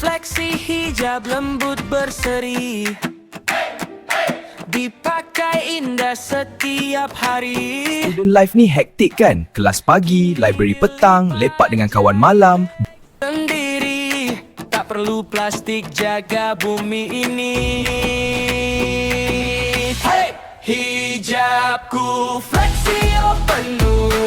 Fleksi hijab lembut berseri, dipakai indah setiap hari. Student life ni hektik kan? Kelas pagi, library petang, lepak dengan kawan malam. Sendiri, tak perlu plastik, jaga bumi ini. Hey! Hijabku fleksi, oh penuh